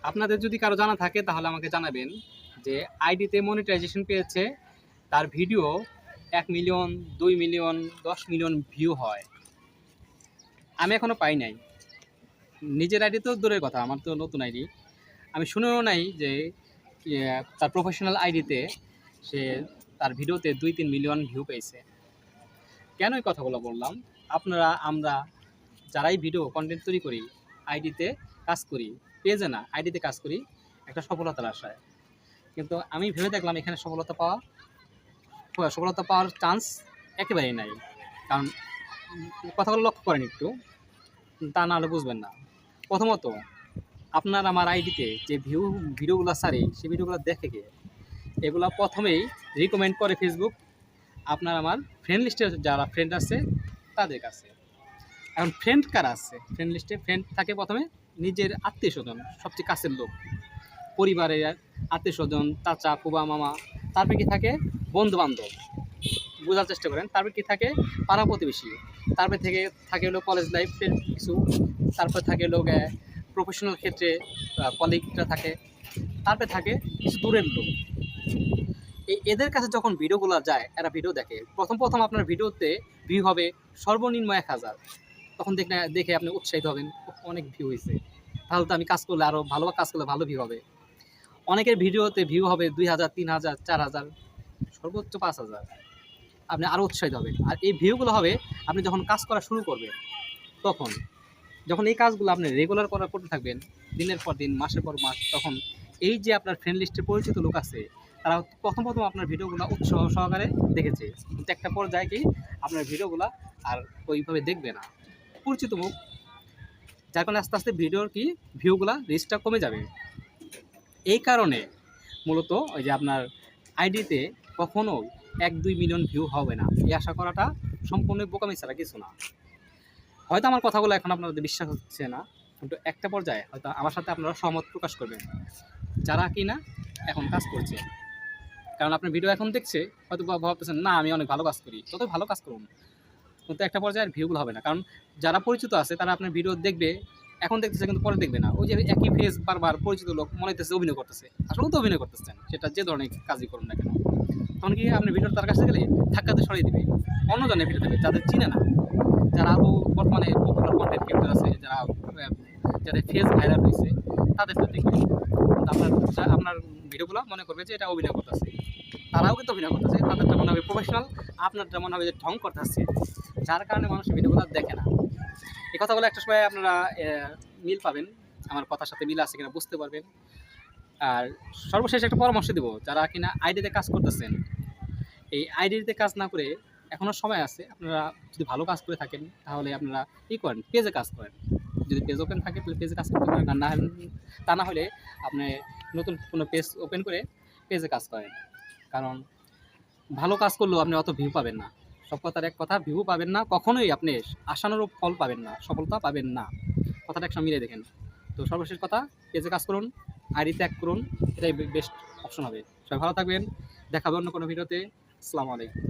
আপনাদের যদি কারো জানা থাকে তাহলে আমাকে জানাবেন যে আইডিতে মনিটাইজেশন পেয়েছে, তার video 1 million, 2 million, 10 million view হয়। আমি এখনও পাই নাই। নিজের আইডি তো দূরের কথা, আমার তো নতুন আইডি, আমি শুনেও নাই যে তার প্রফেশনাল আইডিতে সে তার ভিডিওতে 2-3 মিলিয়ন ভিউ পেয়েছে। কেন এই কথাগুলো বললাম? আমরা যারাই ভিডিও কন্টেন্ট তৈরি করি, আইডিতে কাজ করি, পেজে না আইডিতে কাজ করি একটা সফলতার আশায়। কিন্তু আমি ভেবে দেখলাম এখানে সফলতা পাওয়ার চান্স একেবারেই নাই। কারণ কথাগুলো লক্ষ্য করেন একটু, তা না হলে বুঝবেন না। প্রথমত, আপনার আমার আইডিতে যে ভিডিওগুলো ছাড়ি, সেই ভিডিওগুলো দেখে গিয়ে এগুলো প্রথমেই রিকমেন্ড করে ফেসবুক আপনার আমার ফ্রেন্ড লিস্টে যারা ফ্রেন্ড আছে তাদের কাছে। এখন ফ্রেন্ড কারা আছে? ফ্রেন্ড লিস্টে ফ্রেন্ড থাকে প্রথমে নিজের আত্মীয় স্বজন, সবচেয়ে কাছের লোক, পরিবারের আত্মীয় স্বজন, চাচা, ফুবা, মামা। তারপরে কি থাকে? বন্ধু বান্ধব, বোঝার চেষ্টা করেন। তারপরে কি থাকে? পাড়া প্রতিবেশী। তারপরে থাকে হলো কলেজ লাইফের কিছু। তারপরে থাকে লোক প্রফেশনাল ক্ষেত্রে কলিগরা থাকে। তারপরে থাকে কিছু দূরের লোক। এদের কাছে যখন ভিডিওগুলো যায়, এরা ভিডিও দেখে। প্রথম আপনার ভিডিওতে ভিউ হবে সর্বনিম্ন 1000। তখন দেখে আপনি উৎসাহিত হবেন, অনেক ভিউ হয়েছে, তাহলে তো আমি কাজ করলে আরও ভালো কাজ করলে ভালো ভিউ হবে। অনেকের ভিডিওতে ভিউ হবে 2000, 3000, 4000, সর্বোচ্চ 5000। আপনি আরও উৎসাহিত হবেন। আর এই ভিউগুলো হবে আপনি যখন কাজ করা শুরু করবেন, তখন যখন এই কাজগুলো আপনি রেগুলার করতে থাকবেন, দিনের পর দিন, মাসের পর মাস, তখন এই যে আপনার ফ্রেন্ড লিস্টে পরিচিত লোক আছে, তারা প্রথম আপনার ভিডিওগুলো উৎসাহ সহকারে দেখেছে। কিন্তু একটা পর্যায়ে কি আপনার ভিডিওগুলো আর ওইভাবে দেখবে না, পরিচিত মুখ, যার কারণে আস্তে আস্তে ভিডিওর ভিউগুলো রিচটা কমে যাবে। এই কারণে মূলত ওই যে আপনার আইডিতে কখনো 1-2 মিলিয়ন ভিউ হবে না, এই আশা করাটা সম্পূর্ণ বোকামি ছাড়া কিছু না। হয়তো আমার কথাগুলো এখন আপনাদের বিশ্বাস হচ্ছে না, কিন্তু একটা পর্যায়ে হয়তো আমার সাথে আপনারা সহমত প্রকাশ করবেন, যারা কি না এখন কাজ করছে। কারণ আপনার ভিডিও এখন দেখছে, হয়তো ভাবতেছেন না আমি অনেক ভালো কাজ করি, তত ভালো কাজ করুন, কিন্তু একটা পর্যায়ে ভিউগুলো হবে না। কারণ যারা পরিচিত আছে তারা আপনার ভিডিও দেখবে, এখন দেখতেছে কিন্তু পরে দেখবে না। ওই যে একই ফেস বারবার পরিচিত লোক মনে হইতেছে অভিনয় করতেছে, আসলে তো অভিনয় করতেছেন, সেটা যে ধরনের কাজই করুন না কেন। তখন কি আপনি ভিডিও তার কাছে গেলে ধাক্কাতে সরিয়ে দিবে, অন্যজনের ভিডিও দেবে, যাদের চিনে না, যারা আরও বর্তমানে পপুলার কন্টেন্ট ক্রিয়েটর আছে, যাদের ফেস ভাইরাল হয়েছে, তাদেরটা দেখবে। আপনার ভিডিওগুলো মনে করবে যে এটা অভিনয় করতেছে, তারাও কিন্তু অভিনয় করতেছে, তাদেরটা মনে হবে প্রফেশনাল, আপনারটা মনে হবে যে ঢং করতেছে, যার কারণে মানুষ ভিডিওগুলো দেখে না। এই কথাগুলো একটা সময় আপনারা মিল পাবেন, আমার কথার সাথে মিল আছে কিনা বুঝতে পারবেন। আর সর্বশেষ একটা পরামর্শ দেব, যারা কিনা আইডিতে কাজ করতেছেন, এই আইডিতে কাজ না করে এখনও সময় আছে, আপনারা যদি ভালো কাজ করে থাকেন তাহলে আপনারা করেন, পেজে কাজ করেন। যদি পেজ ওপেন থাকে তাহলে পেজে কাজ করতে পারেন, তা না হলে আপনি নতুন কোনো পেজ ওপেন করে পেজে কাজ করেন। কারণ ভালো কাজ করলেও আপনি অত ভিউ পাবেন না। সব কথার এক কথা, ভিউ পাবেন না, কখনোই আপনি আশানুরূপ ফল পাবেন না, সফলতা পাবেন না। কথাটা একসঙ্গে মিলে দেখেন। তো সর্বশেষ কথা, পেজে কাজ করুন, আইডি ত্যাগ করুন, এটাই বেস্ট অপশন হবে। সবাই ভালো থাকবেন, দেখাবে অন্য কোনো ভিডিওতে। আসসালামু আলাইকুম।